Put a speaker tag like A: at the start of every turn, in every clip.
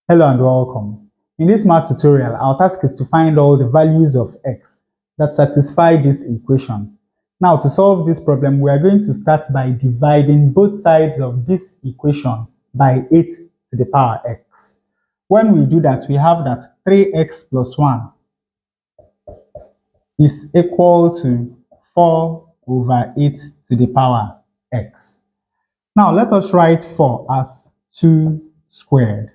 A: Hello and welcome. In this math tutorial, our task is to find all the values of x that satisfy this equation. Now, to solve this problem, we are going to start by dividing both sides of this equation by 8 to the power x. When we do that, we have that 3x plus 1 is equal to 4 over 8 to the power x. Now, let us write 4 as 2 squared.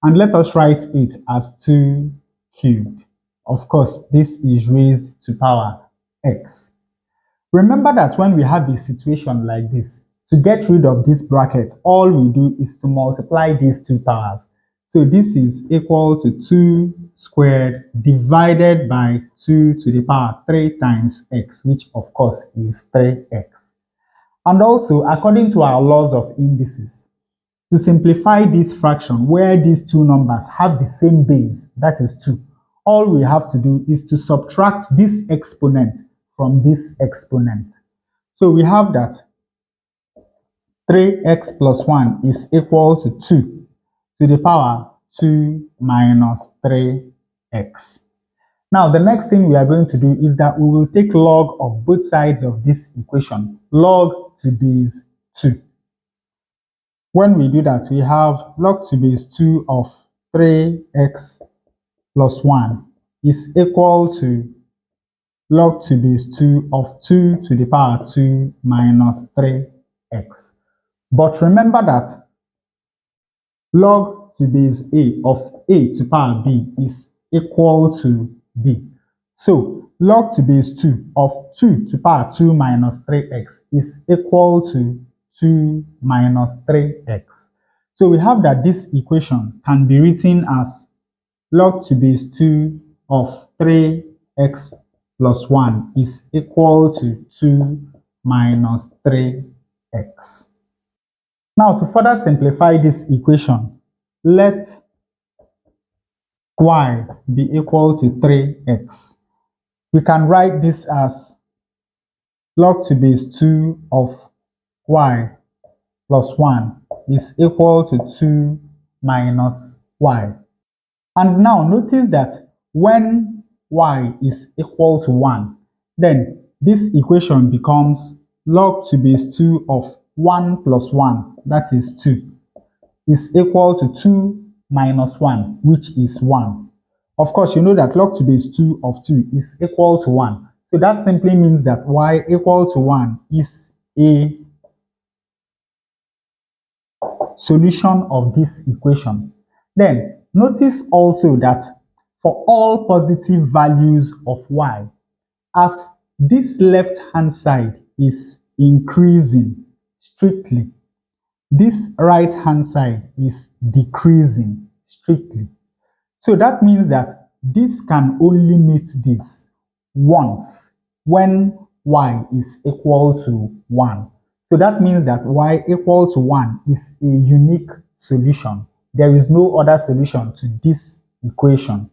A: And let us write it as 2 cubed. Of course, this is raised to power x. Remember that when we have a situation like this, to get rid of this bracket, all we do is to multiply these two powers. So this is equal to 2 squared divided by 2 to the power 3 times x, which of course is 3x. And also, according to our laws of indices, to simplify this fraction where these two numbers have the same base, that is 2, all we have to do is to subtract this exponent from this exponent. So we have that 3x plus 1 is equal to 2 to the power 2 minus 3x. Now, the next thing we are going to do is that we will take log of both sides of this equation, log to base 2. When we do that, we have log to base 2 of 3x plus 1 is equal to log to base 2 of 2 to the power 2 minus 3x. But remember that log to base a of a to power b is equal to b. So log to base 2 of 2 to power 2 minus 3x is equal to 2 minus 3x. So we have that this equation can be written as log to base 2 of 3x plus 1 is equal to 2 minus 3x. Now, to further simplify this equation, let y be equal to 3x. We can write this as log to base 2 of y plus 1 is equal to 2 minus y. And now notice that when y is equal to 1, then this equation becomes log to base 2 of 1 plus 1, that is 2, is equal to 2 minus 1, which is 1. Of course, you know that log to base 2 of 2 is equal to 1. So that simply means that y equal to 1 is a solution of this equation. Then notice also that for all positive values of y, as this left hand side is increasing strictly, this right hand side is decreasing strictly. So that means that this can only meet this once when y is equal to 1. So that means that y equal to 1 is a unique solution. There is no other solution to this equation.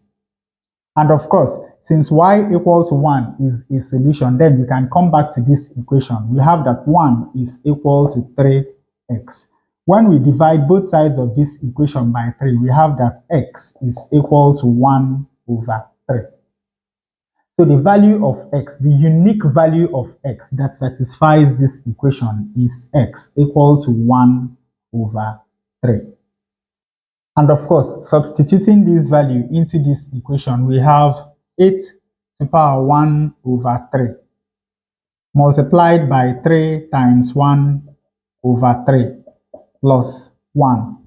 A: And of course, since y equal to 1 is a solution, then we can come back to this equation. We have that 1 is equal to 3x. When we divide both sides of this equation by 3, we have that x is equal to 1 over 3. So the value of x, the unique value of x that satisfies this equation is x equal to 1 over 3. And of course, substituting this value into this equation, we have 8 to power 1 over 3 multiplied by 3 times 1 over 3 plus 1.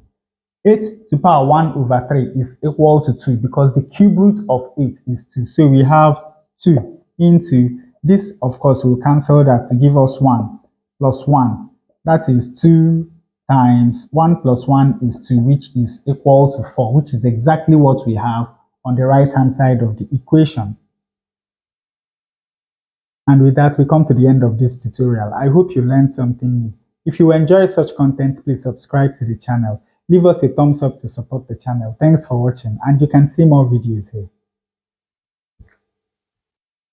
A: 8 to power 1 over 3 is equal to 2 because the cube root of 8 is 2. So we have 2 into this, of course, will cancel that to give us 1 plus 1. That is 2 times 1 plus 1 is 2, which is equal to 4, which is exactly what we have on the right hand side of the equation. And with that, we come to the end of this tutorial. I hope you learned something new. If you enjoy such content, please subscribe to the channel. Leave us a thumbs up to support the channel. Thanks for watching, and you can see more videos here.